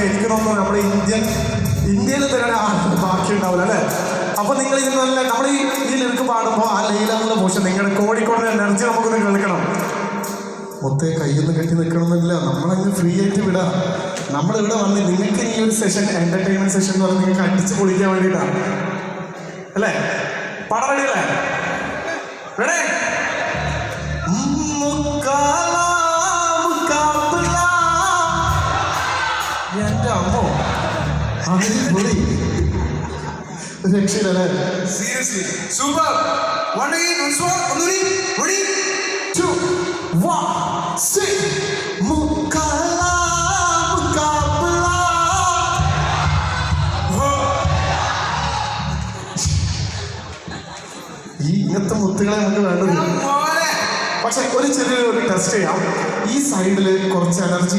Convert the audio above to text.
എനിക്ക് തോന്നുന്നു നമ്മുടെ ഇന്ത്യയിൽ തന്നെ ബാക്കി ഉണ്ടാവില്ല അല്ലേ? അപ്പൊ നിങ്ങൾ ഇത് നല്ല നമ്മൾ ഈ ലിറിക്ക് പാടുമ്പോൾ ആ ലൈല എന്നുള്ള പോഷൻ നിങ്ങളുടെ കോഴിക്കോടിന്റെ എനർജി നമുക്കൊന്ന് കേൾക്കണം. മൊത്തം കയ്യൊന്നും കെട്ടി നിൽക്കണമെന്നില്ല, നമ്മളങ്ങ് ഫ്രീ ആയിട്ട് വിടാം. നമ്മളിവിടെ വന്ന് നിങ്ങൾക്ക് ഈ ഒരു സെഷൻ എന്റർടൈൻമെന്റ് സെഷൻ എന്ന് പറഞ്ഞാൽ നിങ്ങൾക്ക് അടിച്ച് പൊളിക്കാൻ വേണ്ടിയിട്ടാണ് അല്ലേ? പാടാൻ റെഡിയല്ലേ? റെഡി? എന്റെ അമ്മോ അടിപൊളി, രക്ഷയില്ലല്ലേ? Seriously super. One again, once more, ഒന്നുകൂടി. Ready? 2 1 sing. മുക്കാലാ മുക്കാബില. ഈ ഇങ്ങനത്തെ മുത്തുകളെ നമുക്ക് വേണ്ടത്. പക്ഷെ ഒരു ചെറിയൊരു ടെസ്റ്റ് ചെയ്യാം. ഈ സൈഡിൽ കുറച്ച് എനർജി